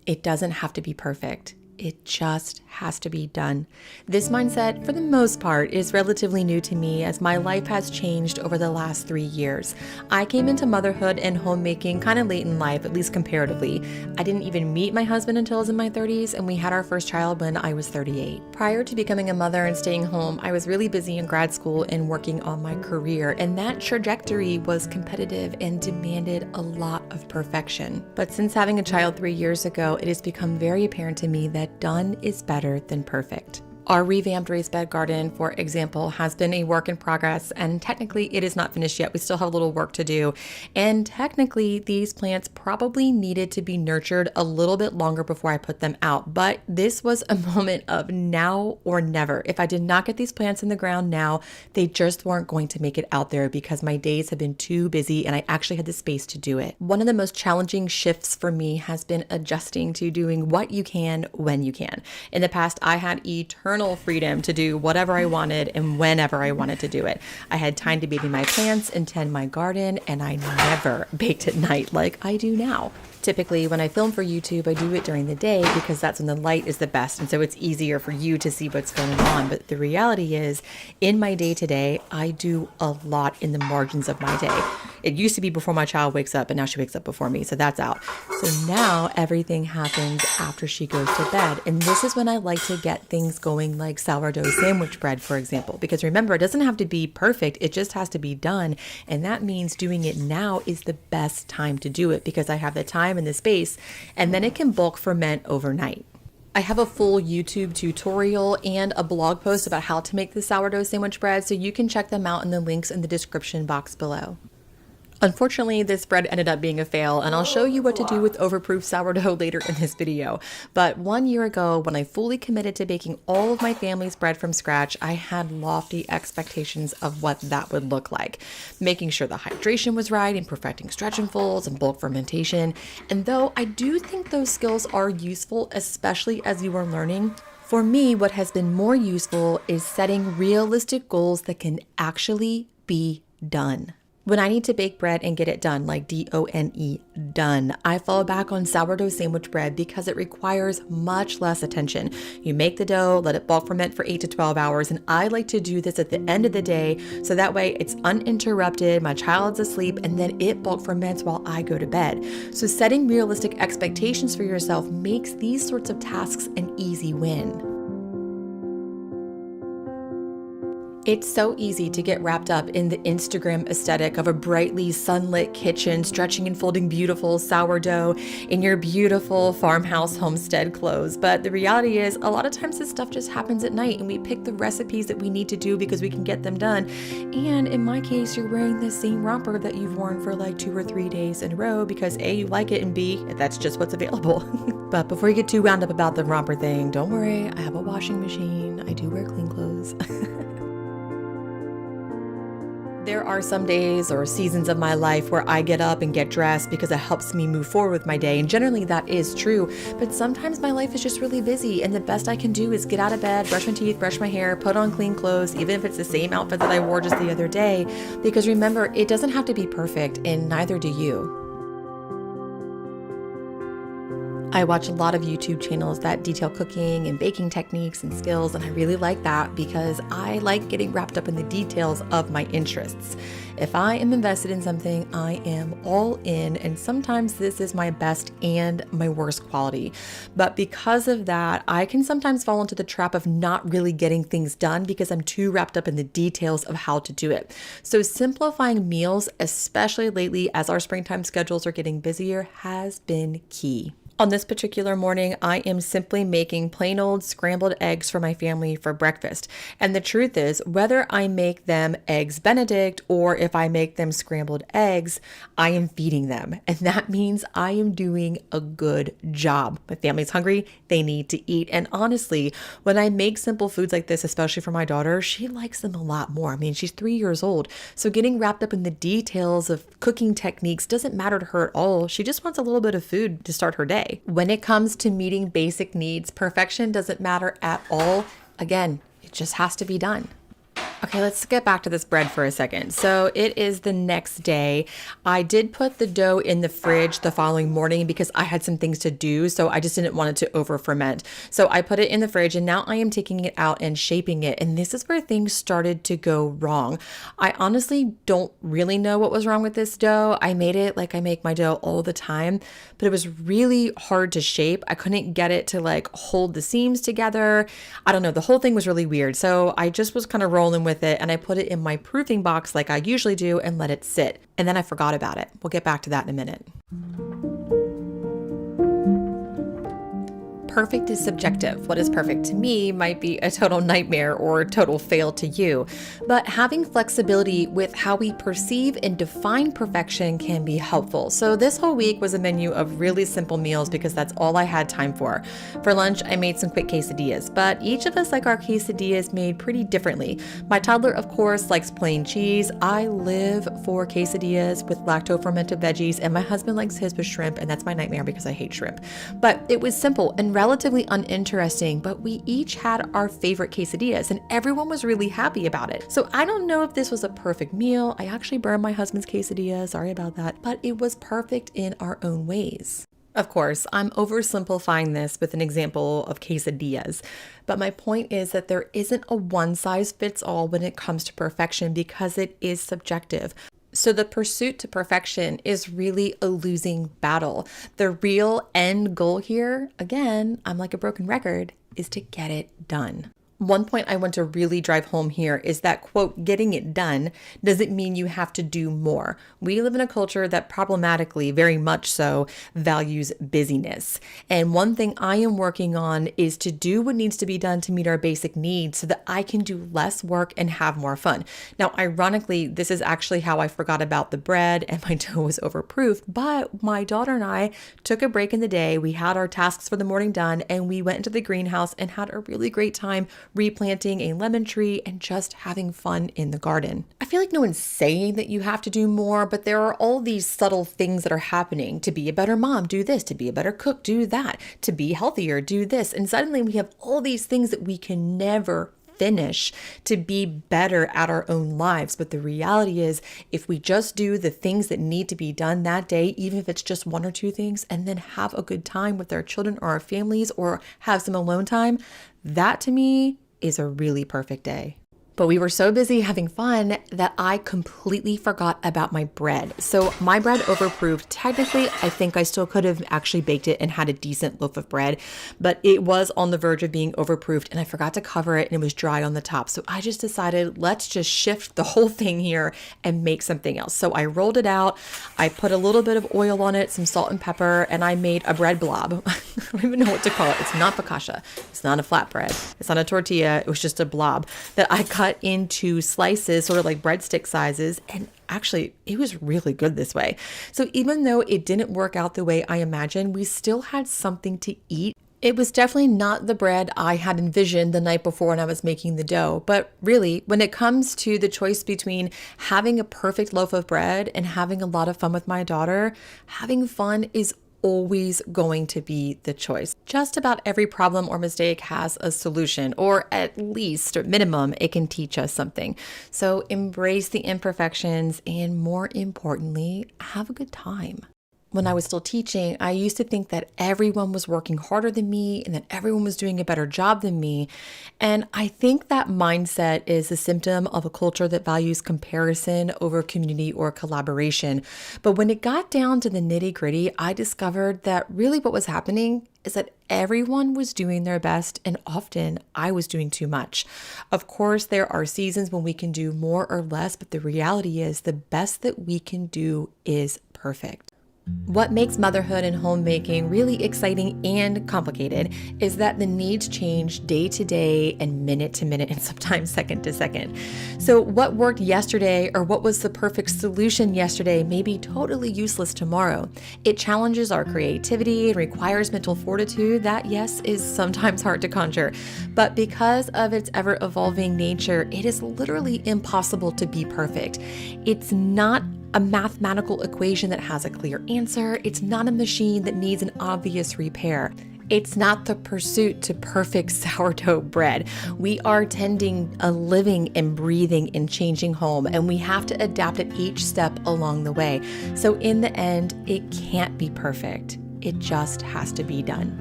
It doesn't have to be perfect. It just has to be done. This mindset, for the most part, is relatively new to me as my life has changed over the last 3 years. I came into motherhood and homemaking kind of late in life, at least comparatively. I didn't even meet my husband until I was in my 30s, and we had our first child when I was 38. Prior to becoming a mother and staying home, I was really busy in grad school and working on my career, and that trajectory was competitive and demanded a lot of perfection. But since having a child 3 years ago, it has become very apparent to me that done is better than perfect. Our revamped raised bed garden, for example, has been a work in progress, and technically it is not finished yet. We still have a little work to do. And technically these plants probably needed to be nurtured a little bit longer before I put them out. But this was a moment of now or never. If I did not get these plants in the ground now, they just weren't going to make it out there because my days have been too busy and I actually had the space to do it. One of the most challenging shifts for me has been adjusting to doing what you can when you can. In the past, I had eternal freedom to do whatever I wanted and whenever I wanted to do it. I had time to baby my plants and tend my garden, and I never baked at night like I do now. Typically, when I film for YouTube, I do it during the day because that's when the light is the best, and so it's easier for you to see what's going on. But the reality is, in my day-to-day, I do a lot in the margins of my day. It used to be before my child wakes up, and now she wakes up before me, so that's out. So now everything happens after she goes to bed, and this is when I like to get things going like sourdough sandwich bread, for example. Because remember, it doesn't have to be perfect, it just has to be done, and that means doing it now is the best time to do it because I have the time and the space, and then it can bulk ferment overnight. I have a full YouTube tutorial and a blog post about how to make the sourdough sandwich bread, so you can check them out in the links in the description box below. Unfortunately, this bread ended up being a fail, and I'll show you what to do with overproof sourdough later in this video. But 1 year ago, when I fully committed to baking all of my family's bread from scratch, I had lofty expectations of what that would look like. Making sure the hydration was right and perfecting stretch and folds and bulk fermentation. And though I do think those skills are useful, especially as you are learning, for me, what has been more useful is setting realistic goals that can actually be done. When I need to bake bread and get it done, like D-O-N-E, done, I fall back on sourdough sandwich bread because it requires much less attention. You make the dough, let it bulk ferment for 8 to 12 hours, and I like to do this at the end of the day so that way it's uninterrupted, my child's asleep, and then it bulk ferments while I go to bed. So setting realistic expectations for yourself makes these sorts of tasks an easy win. It's so easy to get wrapped up in the Instagram aesthetic of a brightly sunlit kitchen, stretching and folding beautiful sourdough in your beautiful farmhouse homestead clothes. But the reality is, a lot of times this stuff just happens at night and we pick the recipes that we need to do because we can get them done. And in my case, you're wearing the same romper that you've worn for like 2 or 3 days in a row because A, you like it, and B, that's just what's available. But before you get too wound up about the romper thing, don't worry, I have a washing machine. I do wear clean clothes. There are some days or seasons of my life where I get up and get dressed because it helps me move forward with my day, and generally that is true, but sometimes my life is just really busy, and the best I can do is get out of bed, brush my teeth, brush my hair, put on clean clothes, even if it's the same outfit that I wore just the other day, because remember, it doesn't have to be perfect, and neither do you. I watch a lot of YouTube channels that detail cooking and baking techniques and skills, and I really like that because I like getting wrapped up in the details of my interests. If I am invested in something, I am all in, and sometimes this is my best and my worst quality. But because of that, I can sometimes fall into the trap of not really getting things done because I'm too wrapped up in the details of how to do it. So simplifying meals, especially lately as our springtime schedules are getting busier, has been key. On this particular morning, I am simply making plain old scrambled eggs for my family for breakfast. And the truth is, whether I make them eggs Benedict or if I make them scrambled eggs, I am feeding them. And that means I am doing a good job. My family's hungry, they need to eat. And honestly, when I make simple foods like this, especially for my daughter, she likes them a lot more. I mean, she's 3 years old. So getting wrapped up in the details of cooking techniques doesn't matter to her at all. She just wants a little bit of food to start her day. When it comes to meeting basic needs, perfection doesn't matter at all. Again, it just has to be done. Okay, let's get back to this bread for a second. So it is the next day. I did put the dough in the fridge the following morning because I had some things to do. So I just didn't want it to over ferment. So I put it in the fridge and now I am taking it out and shaping it. And this is where things started to go wrong. I honestly don't really know what was wrong with this dough. I made it like I make my dough all the time, but it was really hard to shape. I couldn't get it to like hold the seams together. I don't know. The whole thing was really weird. So I just was kind of rolling with it and I put it in my proofing box like I usually do and let it sit. And then I forgot about it. We'll get back to that in a minute. Perfect is subjective. What is perfect to me might be a total nightmare or a total fail to you. But having flexibility with how we perceive and define perfection can be helpful. So this whole week was a menu of really simple meals because that's all I had time for. For lunch, I made some quick quesadillas, but each of us like our quesadillas made pretty differently. My toddler, of course, likes plain cheese. I live for quesadillas with lacto-fermented veggies, and my husband likes his with shrimp, and that's my nightmare because I hate shrimp. But it was simple and relatively uninteresting, but we each had our favorite quesadillas and everyone was really happy about it. So I don't know if this was a perfect meal. I actually burned my husband's quesadilla, sorry about that, but it was perfect in our own ways. Of course, I'm oversimplifying this with an example of quesadillas, but my point is that there isn't a one size fits all when it comes to perfection because it is subjective. So the pursuit to perfection is really a losing battle. The real end goal here, again, I'm like a broken record, is to get it done. One point I want to really drive home here is that, quote, getting it done doesn't mean you have to do more. We live in a culture that problematically, very much so, values busyness. And one thing I am working on is to do what needs to be done to meet our basic needs so that I can do less work and have more fun. Now, ironically, this is actually how I forgot about the bread and my dough was overproofed, but my daughter and I took a break in the day. We had our tasks for the morning done and we went into the greenhouse and had a really great time replanting a lemon tree and just having fun in the garden. I feel like no one's saying that you have to do more, but there are all these subtle things that are happening. To be a better mom, do this. To be a better cook, do that. To be healthier, do this. And suddenly we have all these things that we can never finish to be better at our own lives. But the reality is, if we just do the things that need to be done that day, even if it's just one or two things, and then have a good time with our children or our families or have some alone time, that to me is a really perfect day. But we were so busy having fun that I completely forgot about my bread. So my bread overproofed. Technically, I think I still could have actually baked it and had a decent loaf of bread, but it was on the verge of being overproofed and I forgot to cover it and it was dry on the top. So I just decided, let's just shift the whole thing here and make something else. So I rolled it out. I put a little bit of oil on it, some salt and pepper, and I made a bread blob. I don't even know what to call it. It's not focaccia. It's not a flatbread. It's not a tortilla. It was just a blob that I cut into slices, sort of like breadstick sizes. And actually, it was really good this way. So even though it didn't work out the way I imagined, we still had something to eat. It was definitely not the bread I had envisioned the night before when I was making the dough. But really, when it comes to the choice between having a perfect loaf of bread and having a lot of fun with my daughter, having fun is always going to be the choice. Just about every problem or mistake has a solution, or at least, or minimum, it can teach us something. So embrace the imperfections and, more importantly, have a good time. When I was still teaching, I used to think that everyone was working harder than me and that everyone was doing a better job than me. And I think that mindset is a symptom of a culture that values comparison over community or collaboration. But when it got down to the nitty-gritty, I discovered that really what was happening is that everyone was doing their best and often I was doing too much. Of course, there are seasons when we can do more or less, but the reality is the best that we can do is perfect. What makes motherhood and homemaking really exciting and complicated is that the needs change day to day and minute to minute and sometimes second to second. So what worked yesterday or what was the perfect solution yesterday may be totally useless tomorrow. It challenges our creativity and requires mental fortitude that, yes, is sometimes hard to conjure. But because of its ever-evolving nature, it is literally impossible to be perfect. It's not a mathematical equation that has a clear answer. It's not a machine that needs an obvious repair. It's not the pursuit to perfect sourdough bread. We are tending a living and breathing and changing home, and we have to adapt at each step along the way. So in the end, it can't be perfect. It just has to be done.